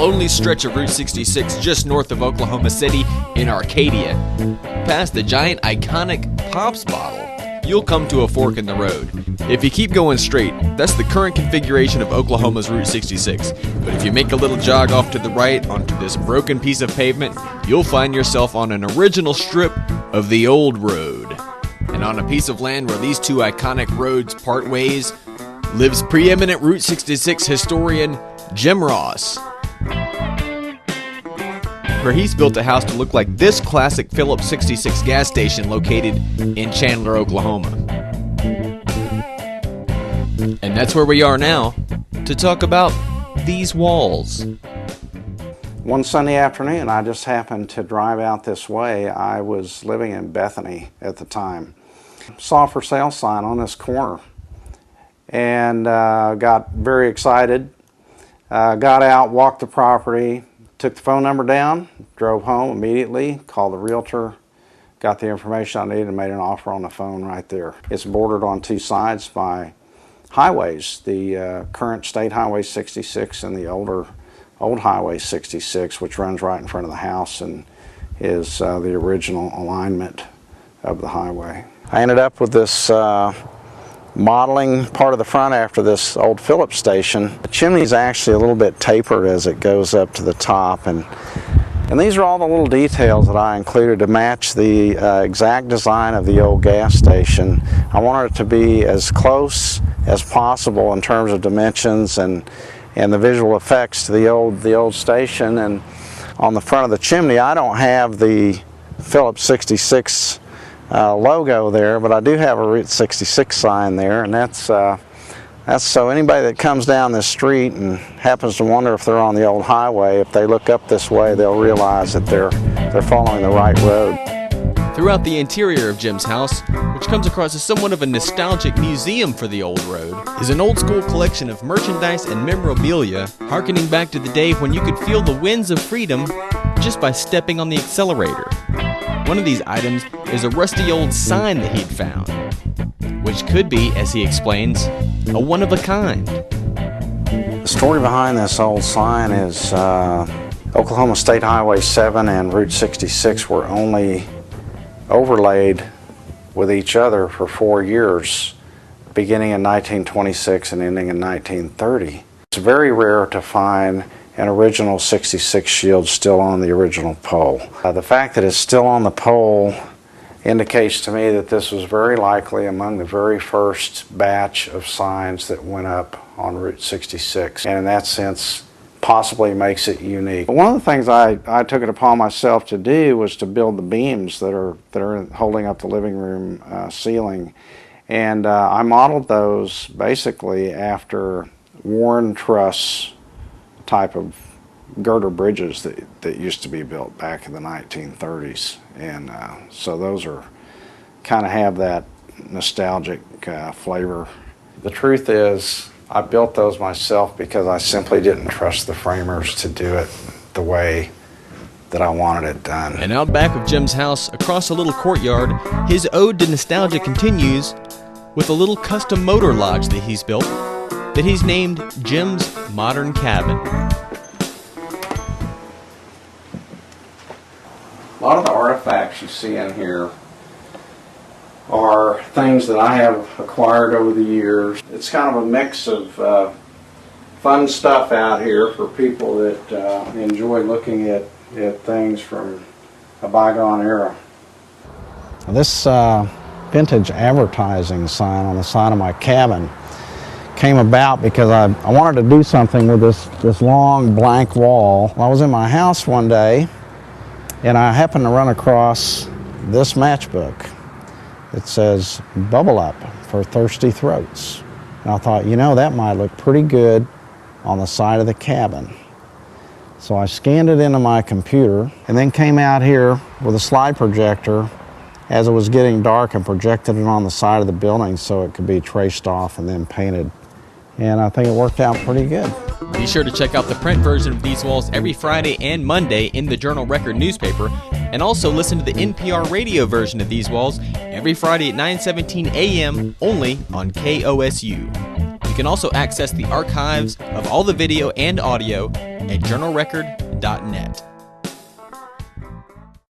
lonely stretch of Route 66 just north of Oklahoma City in Arcadia. Past the giant iconic Pops bottle, you'll come to a fork in the road. If you keep going straight, that's the current configuration of Oklahoma's Route 66. But if you make a little jog off to the right onto this broken piece of pavement, you'll find yourself on an original strip of the old road. And on a piece of land where these two iconic roads part ways, lives preeminent Route 66 historian Jim Ross, where he's built a house to look like this classic Phillips 66 gas station located in Chandler, Oklahoma. And that's where we are now to talk about these walls. One Sunday afternoon, I just happened to drive out this way. I was living in Bethany at the time. Saw a for sale sign on this corner and got very excited. Got out, walked the property, took the phone number down, drove home immediately, called the realtor, got the information I needed, and made an offer on the phone right there. It's bordered on two sides by highways, the current State Highway 66 and the old Highway 66, which runs right in front of the house and is the original alignment of the highway. I ended up with this modeling part of the front after this old Phillips station. The chimney's actually a little bit tapered as it goes up to the top, and these are all the little details that I included to match the exact design of the old gas station. I wanted it to be as close as possible in terms of dimensions and the visual effects to the old station. And on the front of the chimney, I don't have the Phillips 66 logo there, but I do have a Route 66 sign there, and that's so anybody that comes down this street and happens to wonder if they're on the old highway, if they look up this way, they'll realize that they're following the right road. Throughout the interior of Jim's house, which comes across as somewhat of a nostalgic museum for the old road, is an old school collection of merchandise and memorabilia harkening back to the day when you could feel the winds of freedom just by stepping on the accelerator. One of these items is a rusty old sign that he'd found, which could be, as he explains, a one-of-a-kind. The story behind this old sign is Oklahoma State Highway 7 and Route 66 were only overlaid with each other for 4 years, beginning in 1926 and ending in 1930. It's very rare to find an original 66 shield still on the original pole. The fact that it's still on the pole indicates to me that this was very likely among the very first batch of signs that went up on Route 66, and in that sense possibly makes it unique. One of the things I took it upon myself to do was to build the beams that are holding up the living room ceiling, and I modeled those basically after worn truss type of girder bridges that used to be built back in the 1930s, and so those are kind of have that nostalgic flavor. The truth is, I built those myself because I simply didn't trust the framers to do it the way that I wanted it done. And out back of Jim's house, across a little courtyard, his ode to nostalgia continues with a little custom motor lodge that he's built that he's named Jim's Modern Cabin. A lot of the artifacts you see in here are things that I have acquired over the years. It's kind of a mix of fun stuff out here for people that enjoy looking at things from a bygone era. This vintage advertising sign on the side of my cabin came about because I wanted to do something with this long blank wall. I was in my house one day and I happened to run across this matchbook. It says, "Bubble Up for Thirsty Throats." And I thought, you know, that might look pretty good on the side of the cabin. So I scanned it into my computer and then came out here with a slide projector as it was getting dark and projected it on the side of the building so it could be traced off and then painted. And I think it worked out pretty good. Be sure to check out the print version of these walls every Friday and Monday in the Journal-Record newspaper, and also listen to the NPR radio version of these walls every Friday at 9:17 a.m. only on KOSU. You can also access the archives of all the video and audio journalrecord.net.